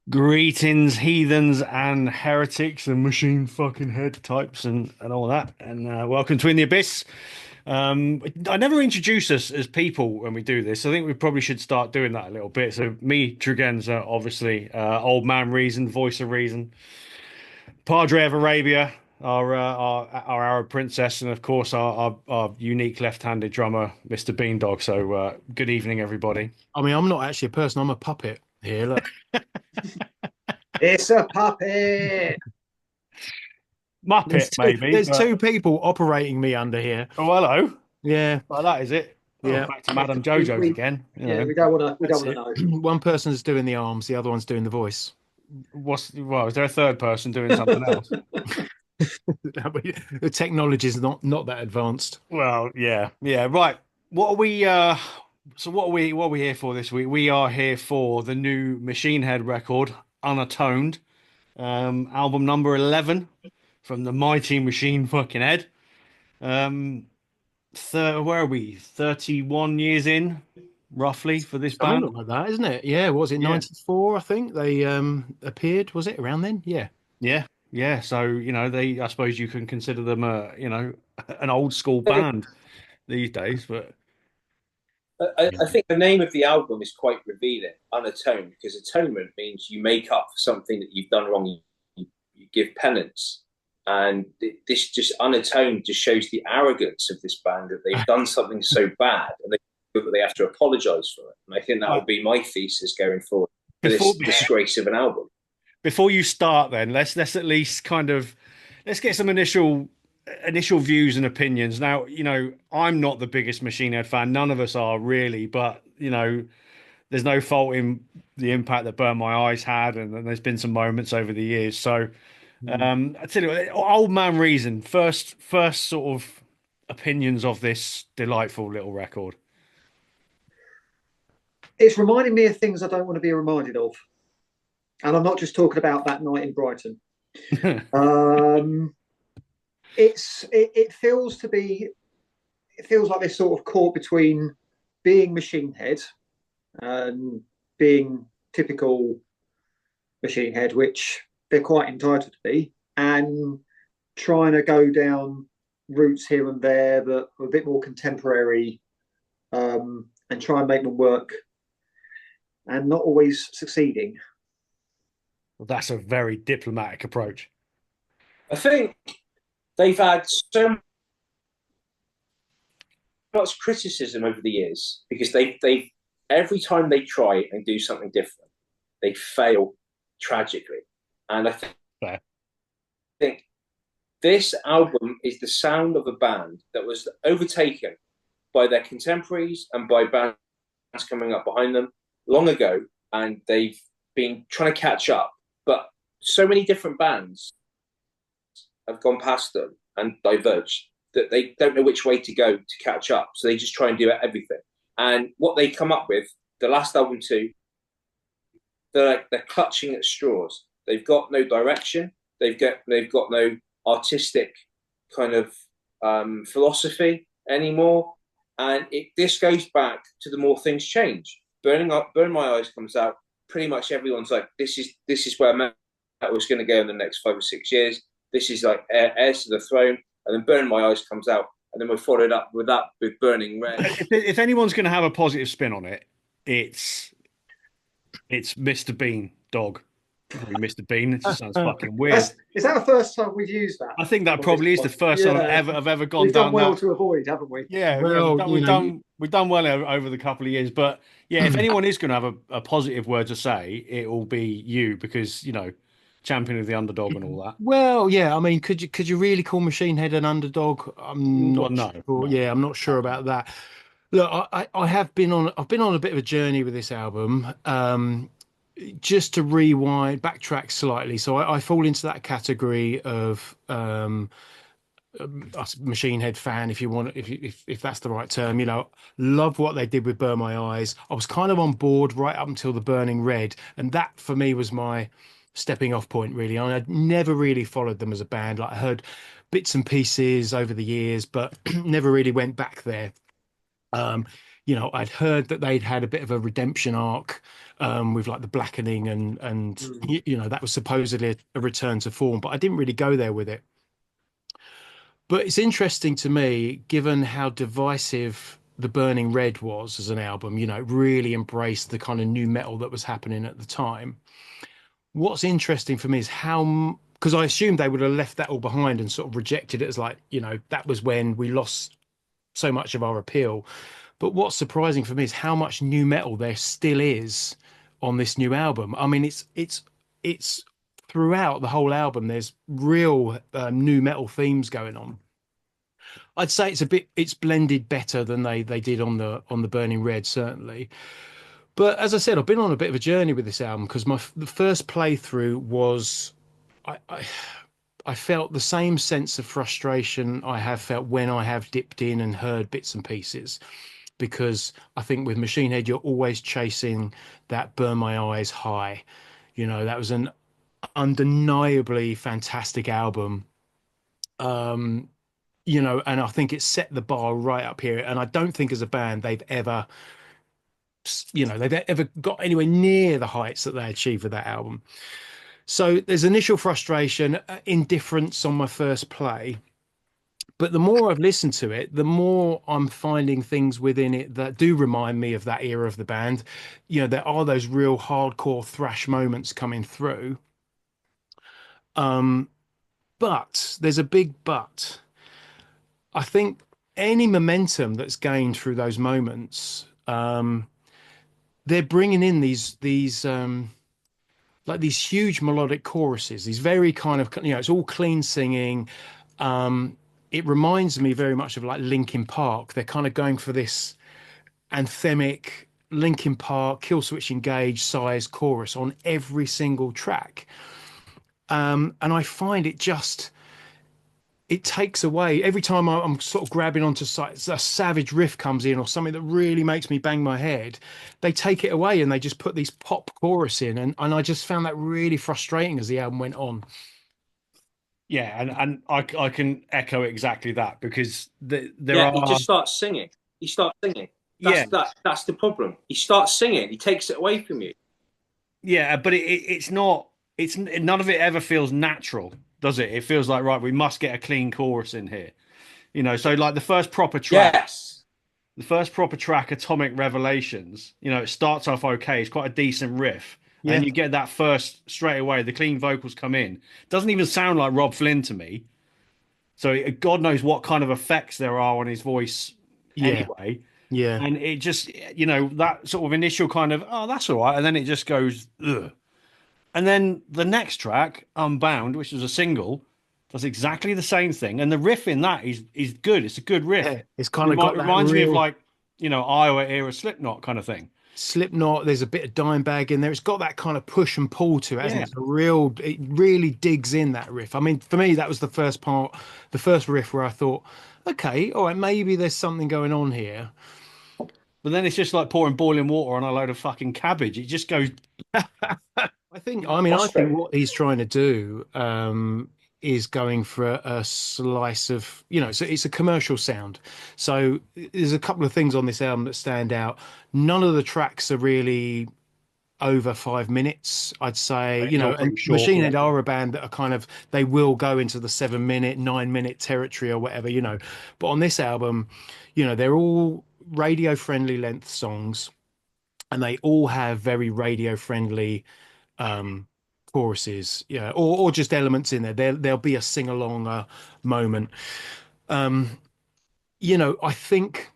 Greetings, heathens and heretics and machine fucking head types and all that. And welcome to In the Abyss. I never introduce us as people when we do this. I think we probably should start doing that a little bit. So me, Tregenza, obviously, old man reason, voice of reason, Padre of Arabia, our Arab princess, and of course our unique left-handed drummer, Mr. Beandog. So good evening, everybody. I mean, I'm not actually a person. I'm a puppet here. Look, It's a puppet. Muppet, maybe, there's but two people operating me under here. oh, hello. Yeah, Well, that is it. Oh, yeah, back to Madame Jojo's again. You Yeah, know, we don't want to. We that's don't want it. to know. One person's doing the arms, the other one's doing the voice. is there a third person doing something else? The technology is not that advanced. Well, yeah, yeah, right. What are we so what are we here for this week? We are here for the new Machine Head record, Unatoned, album number 11 from the mighty Machine fucking Head. Um where are we? 31 years in, roughly, for this Something band. like that, isn't it? Yeah, was it Yeah. 94? I think they appeared. Was it around then? Yeah. Yeah, yeah. So, I suppose you can consider them an old school band these days, but I think the name of the album is quite revealing, unatoned, because atonement means you make up for something that you've done wrong. You give penance, and this just unatoned just shows the arrogance of this band that they've done something so bad and they feel that they have to apologise for it. And I think that right. will be my thesis going forward for Before this disgrace of an album. before you start, then let's at least let's get some initial views and opinions. Now, I'm not the biggest Machine Head fan. None of us are really, but there's no fault in the impact that Burn My Eyes had, and there's been some moments over the years. So, I tell you what, old man reason. First sort of opinions of this delightful little record. It's reminding me of things I don't want to be reminded of. And I'm not just talking about that night in Brighton. It feels like they're sort of caught between being Machine Head and being typical Machine Head, which they're quite entitled to be, and trying to go down routes here and there that are a bit more contemporary, and try and make them work, and not always succeeding. Well, that's a very diplomatic approach. I think they've had so much criticism over the years because they every time they try and do something different, they fail tragically. And I Fair. think this album is the sound of a band that was overtaken by their contemporaries and by bands coming up behind them long ago, and they've been trying to catch up. But so many different bands have gone past them and diverged that they don't know which way to go to catch up. So they just try and do everything. And what they come up with, the last album too, they're clutching at straws. They've got no direction. They've got no artistic kind of philosophy anymore. And this goes back to the more things change. Burn My Eyes comes out. Pretty much everyone's like, this is where metal is going to go in the next 5 or 6 years. This is like heirs to the throne. And then Burn My Eyes comes out, and then we followed up with that with Burning Red. If anyone's going to have a positive spin on it, it's Mr. Bean Dog. Mr. Bean. It just sounds fucking weird. Is that the first time we've used that? I think that probably is the first time I've ever gone We've down done well that. to avoid, haven't we? Yeah, Well, we've done well over the couple of years, but yeah, if anyone is going to have a positive word to say, it will be you because champion of the underdog and all that. Well, yeah. I mean, could you really call Machine Head an underdog? I'm Well, not no, sure. no. Yeah, I'm not sure about that. Look, I've been on a bit of a journey with this album. Just to backtrack slightly. So I fall into that category of Machine Head fan, if you want, if that's the right term. Love what they did with Burn My Eyes. I was kind of on board right up until the Burning Red, and that for me was my stepping off point, really. I'd never really followed them as a band. Like, I heard bits and pieces over the years, but never really went back there. I'd heard that they'd had a bit of a redemption arc with like the blackening and Mm. that was supposedly a return to form, but I didn't really go there with it. But it's interesting to me, given how divisive The Burning Red was as an album, it really embraced the kind of new metal that was happening at the time. What's interesting for me is how, because I assumed they would have left that all behind and sort of rejected it as like, that was when we lost so much of our appeal. But what's surprising for me is how much new metal there still is on this new album. I mean, it's throughout the whole album. There's real new metal themes going on. I'd say it's blended better than they did on the Burning Red, certainly. But as I said, I've been on a bit of a journey with this album because the first playthrough was I I felt the same sense of frustration I have felt when I have dipped in and heard bits and pieces. Because I think with Machine Head, you're always chasing that Burn My Eyes high. That was an undeniably fantastic album. Um, and I think it set the bar right up here. And I don't think as a band they've ever got anywhere near the heights that they achieved with that album. So there's initial frustration, indifference on my first play. But the more I've listened to it, the more I'm finding things within it that do remind me of that era of the band. There are those real hardcore thrash moments coming through. Um, but there's a big but. I think any momentum that's gained through those moments, they're bringing in these like these huge melodic choruses, these very kind of, it's all clean singing. Um, it reminds me very much of like Linkin Park. They're kind of going for this anthemic Linkin Park, Killswitch Engage size chorus on every single track. And I find it takes away every time I'm sort of grabbing onto a savage riff comes in or something that really makes me bang my head. They take it away and they just put these pop chorus in, and I just found that really frustrating as the album went on. Yeah, and I can echo exactly that because there Yeah, he are just starts singing. He starts singing. yeah That's the problem. He starts singing. He takes it away from you. yeah, but it's not none of it ever feels natural, does it? It feels like right, we must get a clean chorus in here, So like Yes. the first proper track, Atomic Revelations, it starts off okay. It's quite a decent riff. And Yeah, then you get that first straight away, the clean vocals come in. Doesn't even sound like Rob Flynn to me. So God knows what kind of effects there are on his voice yeah, anyway. yeah. And it just, that sort of initial kind of, oh, that's all right. And then it just goes, ugh. And then the next track, Unbound, which was a single, does exactly the same thing. And the riff in that is good. It's a good riff. Yeah, it's kind of got that Reminds me of real like, Iowa era Slipknot kind of thing. Slipknot. There's a bit of Dimebag in there. It's got that kind of push and pull to it, hasn't Yeah. it? It really digs in that riff. I mean, for me, that was the first part, the first riff where I thought, okay, all right, maybe there's something going on here. But then it's just like pouring boiling water on a load of fucking cabbage. It just goes, I think what he's trying to do is going for a slice of, so it's a commercial sound. So there's a couple of things on this album that stand out. None of the tracks are really over 5 minutes, I'd say, it's all and pretty short. Machine Yeah. Head are a band that are kind of, they will go into the 7 minute, 9 minute territory or whatever, But on this album, they're all radio friendly length songs and they all have very radio friendly um choruses, or just elements in there. There'll be a sing along moment. um I think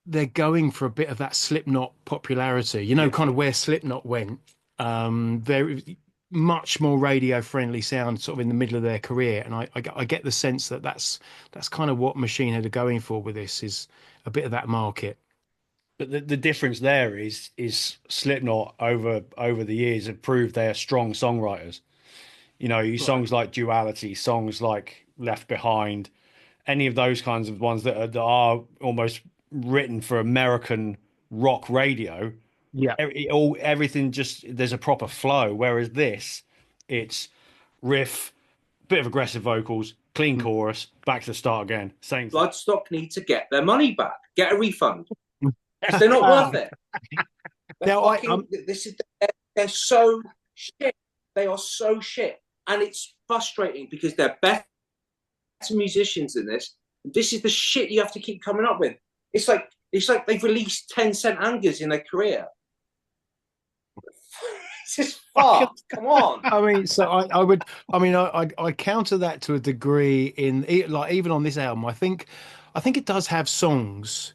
they're going for a bit of that Slipknot popularity, Yeah. kind of where Slipknot went. Very much more radio friendly sound sort of in the middle of their career, and I get the sense that that's kind of what Machine Head are going for with this, is a bit of that market. But the difference there is Slipknot over the years have proved they are strong songwriters. Right. Songs like Duality, songs like Left Behind, any of those kinds of ones that are almost written for American rock radio. Yeah. Everything just there's a proper flow. Whereas this, it's riff, bit of aggressive vocals, clean Mm. chorus, back to the start again. Same thing. Bloodstock need to get their money back, get a refund. because they're not worth it. They're Now, fucking. This is. They're so shit. They are so shit, and it's frustrating because they're better musicians than this. This is the shit you have to keep coming up with. It's like they've released 10 cent angers in their career. It's just fucked. Come on. I mean, so I would, I mean, I counter that to a degree in like even on this album. I think it does have songs.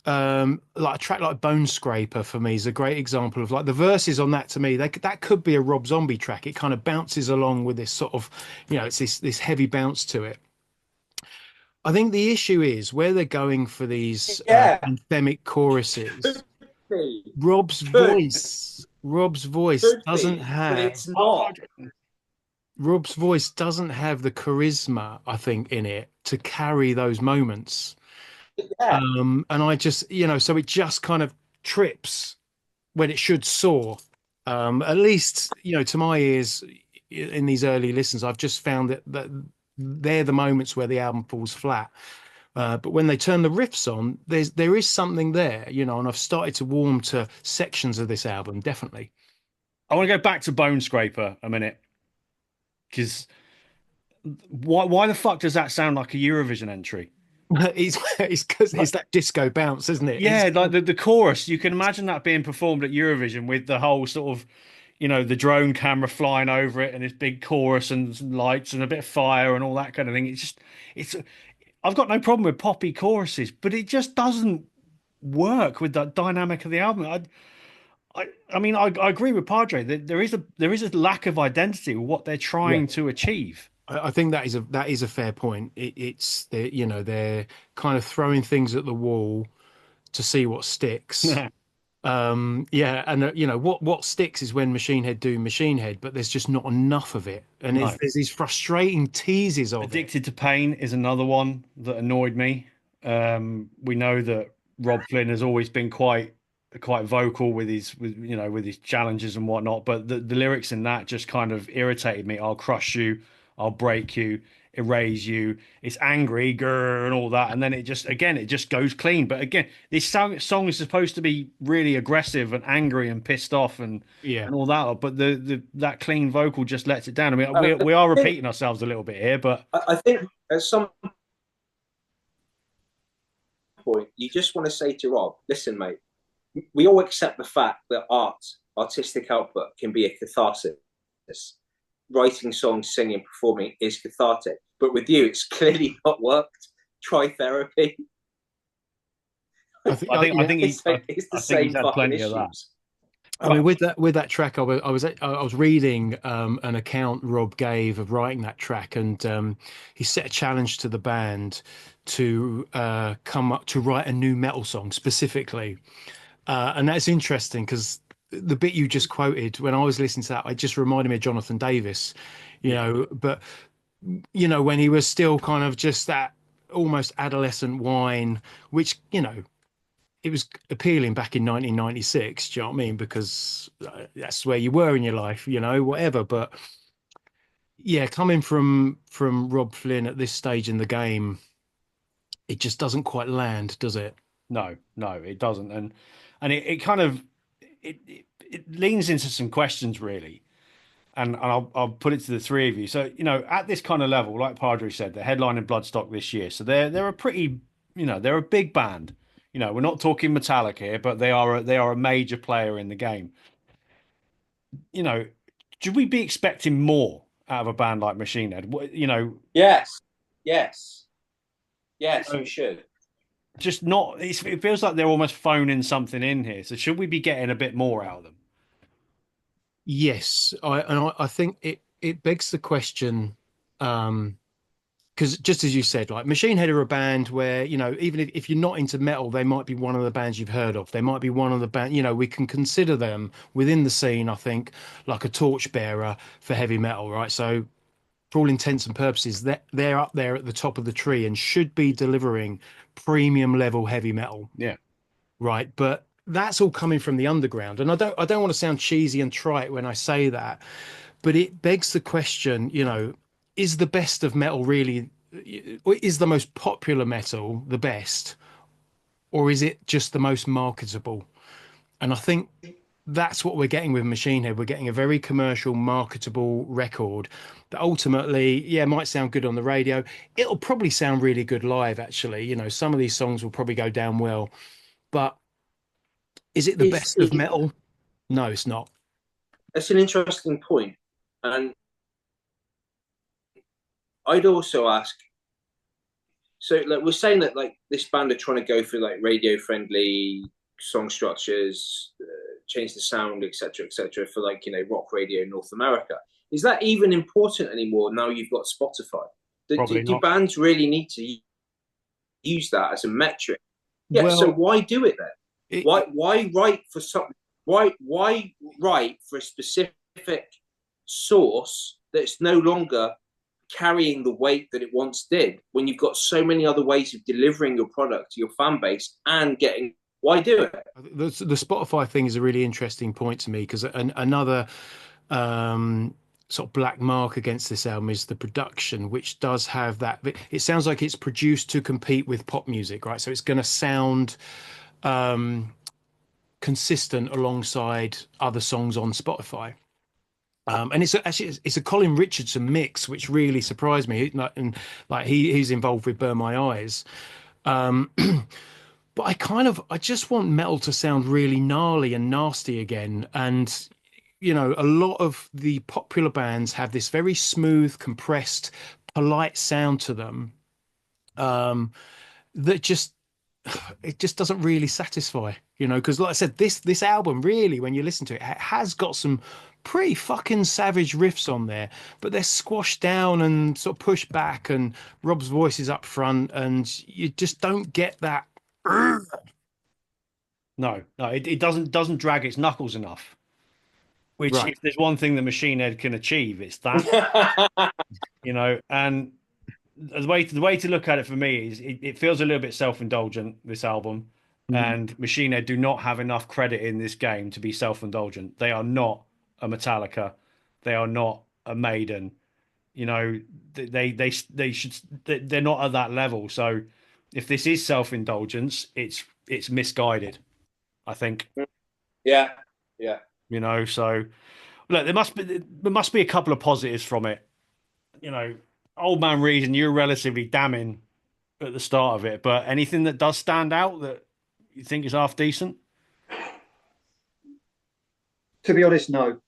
Like a track like Bone Scraper for me is a great example of like the verses on that to me. That could be a Rob Zombie track. It kind of bounces along with this sort of, it's this heavy bounce to it. I think the issue is where they're going for these Yeah. anthemic choruses. Be. Rob's Could. voice Could doesn't be, but have it's not. Rob's voice doesn't have the charisma, I think, in it to carry those moments. Yeah. And I just, so it just kind of trips when it should soar. At least, to my ears in these early listens, I've just found that they're the moments where the album falls flat. But when they turn the riffs on, there is something there, and I've started to warm to sections of this album, definitely. I want to go back to Bone Scraper a minute because why the fuck does that sound like a Eurovision entry? It's because it's that disco bounce, isn't it? Yeah, like the chorus, you can imagine that being performed at Eurovision with the whole sort of, the drone camera flying over it and this big chorus and some lights and a bit of fire and all that kind of thing. It's, I've got no problem with poppy choruses, but it just doesn't work with the dynamic of the album. I mean, I agree with Padre that there is a lack of identity with what they're Yeah. trying to achieve. I think that is a fair point. It's they're kind of throwing things at the wall to see what sticks. Yeah, and what sticks is when Machine Head do Machine Head, but there's just not enough of it, and No. there's these frustrating teases of it. Addicted to Pain is another one that annoyed me. We know that Rob Flynn has always been quite vocal with his challenges and whatnot, but the lyrics in that just kind of irritated me. I'll crush you, I'll break you, erase you. It's angry, grr, and all that, and then it just goes clean. But again, this song is supposed to be really aggressive and angry and pissed off and Yeah, and all that, but that clean vocal just lets it down. I mean, we are repeating ourselves a little bit here, but I think at some point you just want to say to Rob, listen, mate, we all accept the fact that artistic output can be a catharsis. Writing songs, singing, performing is cathartic. But with you, it's clearly not worked. Try therapy. I think it's the same fucking issues. I mean, with that track, I was reading an account Rob gave of writing that track, and he set a challenge to the band to come up to write a new metal song specifically, and that's interesting because the bit you just quoted, when I was listening to that, it just reminded me of Jonathan Davis, but when he was still kind of just that almost adolescent whine, which it was appealing back in 1996. Do you know what I mean? Because that's where you were in your life, whatever. But yeah, coming from Rob Flynn at this stage in the game, it just doesn't quite land, does it? no, it doesn't, and it kind of it leans into some questions really, and I'll put it to the three of you. So at this kind of level, like Padre said, they're headlining Bloodstock this year, so they're a pretty they're a big band. We're not talking Metallica here, but they are a major player in the game. Should we be expecting more out of a band like Machine Head? Yes, we should. Just not. It feels like they're almost phoning something in here. So should we be getting a bit more out of them? Yes, I think it begs the question, because just as you said, like Machine Head are a band where even if you're not into metal, they might be one of the bands you've heard of. They might be one of the band. We can consider them within the scene, I think, like a torchbearer for heavy metal, right? So for all intents and purposes, they're up there at the top of the tree and should be delivering premium level heavy metal. Yeah. Right. But that's all coming from the underground. And I don't want to sound cheesy and trite when I say that, but it begs the question, is the best of metal really, is the most popular metal the best? or is it just the most marketable? And I think that's what we're getting with Machine Head. We're getting a very commercial, marketable record that ultimately, yeah, might sound good on the radio. It'll probably sound really good live, actually. Some of these songs will probably go down well, but is it the best of Is metal? No, it's not. That's an interesting point, and I'd also ask. So, like, we're saying that like this band are trying to go for like radio friendly song structures, change the sound, etc., for like rock radio in North America. Is that even important anymore now you've got Spotify? Probably Do not. bands really need to use that as a metric? Yeah. So Well, why do it then? it, Why write for something? Why write for a specific source that's no longer carrying the weight that it once did when you've got so many other ways of delivering your product to your fan base and getting, why do it? the Spotify thing is a really interesting point to me because another sort of black mark against this album is the production, which does have that. It sounds like it's produced to compete with pop music, right? So it's going to sound um, consistent alongside other songs on Spotify. And it's a Colin Richardson mix, which really surprised me. And like he's involved with Burn My Eyes. Um, but I just want metal to sound really gnarly and nasty again. And a lot of the popular bands have this very smooth, compressed, polite sound to them. That just it just doesn't really satisfy, because like I said, this album really, when you listen to it, it has got some pretty fucking savage riffs on there, but they're squashed down and sort of pushed back, and Rob's voice is up front, and you just don't get that. No, it doesn't drag its knuckles enough. Which, Right. if there's one thing the Machine Head can achieve, it's that. And the way to look at it for me is it feels a little bit self-indulgent, this album, Mm. and Machine Head do not have enough credit in this game to be self-indulgent. They are not a Metallica, they are not a Maiden. They should they're not at that level. So if this is self-indulgence, it's misguided, I think. Yeah, yeah. So look, there must be a couple of positives from it. You know, Old Man Reason, you're relatively damning at the start of it, but anything that does stand out that you think is half decent? To be honest, no.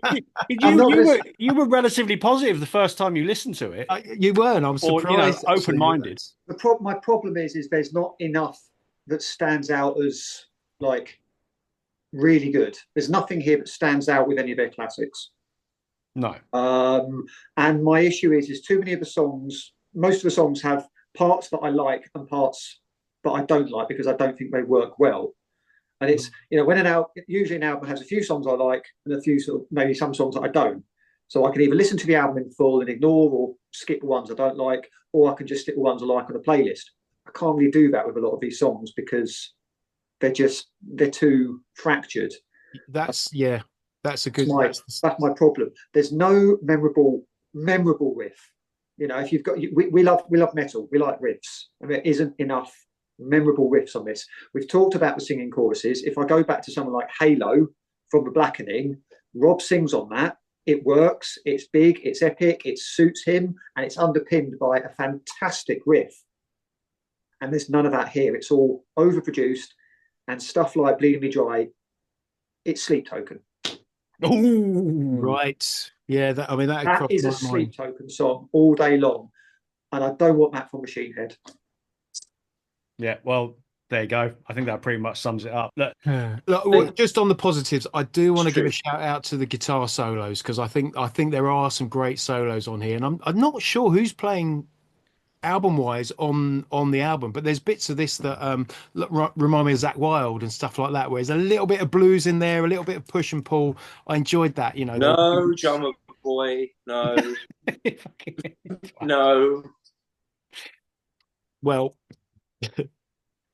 I'm You not you going to. were you were relatively positive the first time you listened to it, You weren't. I was or surprised actually with that. open-minded. My problem is there's not enough that stands out as like really good. There's nothing here that stands out with any of their classics. No, And my issue is too many of the songs. Most of the songs have parts that I like and parts that I don't like because I don't think they work well. And it's when usually an album has a few songs I like and a few sort of maybe some songs that I don't. So I can either listen to the album in full and ignore or skip the ones I don't like, or I can just stick the ones I like on a playlist. I can't really do that with a lot of these songs because they're too fractured. That's yeah. That's a That's good. my that's my problem. There's no memorable riff. If you've got we love metal, we like riffs, and there isn't enough memorable riffs on this. We've talked about the singing choruses. If I go back to someone like Halo from The Blackening, Rob sings on that. It works. It's big. It's epic. It suits him, and it's underpinned by a fantastic riff. And there's none of that here. It's all overproduced, and stuff like Bleeding Me Dry. It's Sleep Token. ooh, Right. Yeah, I mean, that had That crossed is a my Sleep mind. Token song all day long, and I don't want that from Machine Head. yeah. Well, there you go. I think that pretty much sums it up. Look, Yeah. Look, Think just on the positives, I do want it's to give a true. shout out to the guitar solos because I think there are some great solos on here, and I'm not sure who's playing album wise on the album, but there's bits of this that remind me of Zach Wild and stuff like that, where there's a little bit of blues in there, a little bit of push and pull. I enjoyed that. There were No, drummer boy. No, well, no.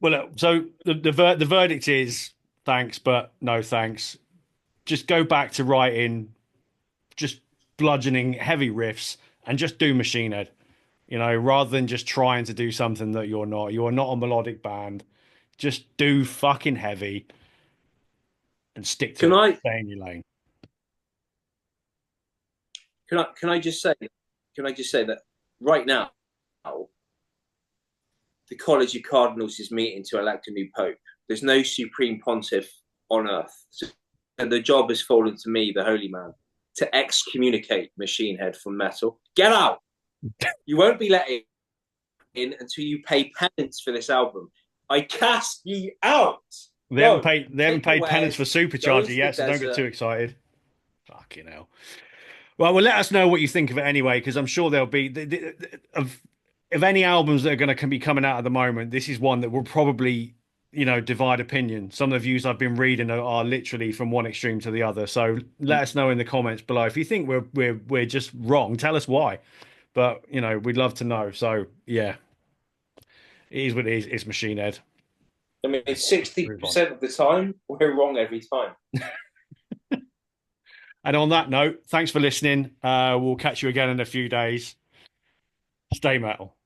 well, look, so the verdict is thanks, but no thanks. Just go back to writing just bludgeoning heavy riffs and just do Machine Head. You know, rather than just trying to do something that you're not. You are not a melodic band. Just do fucking heavy and stick to Can it. I Stay in your lane. can I just say that right now the College of Cardinals is meeting to elect a new pope. There's no supreme pontiff on earth. So the job has fallen to me, the holy man, to excommunicate Machine Head from metal. Get out! You won't be let in until you pay penance for this album. I cast ye out. They haven't paid penance for Supercharger yet, so don't get too excited. Fucking hell. Well, let us know what you think of it anyway, because I'm sure there'll be of any albums that are going to be coming out at the moment. This is one that will probably, divide opinion. Some of the views I've been reading are literally from one extreme to the other. So let us know in the comments below if you think we're just wrong. Tell us why. But we'd love to know. So yeah, it is what it is. It's Machine Head. I mean, 60% of the time, we're wrong every time. And on that note, thanks for listening. We'll catch you again in a few days. Stay metal.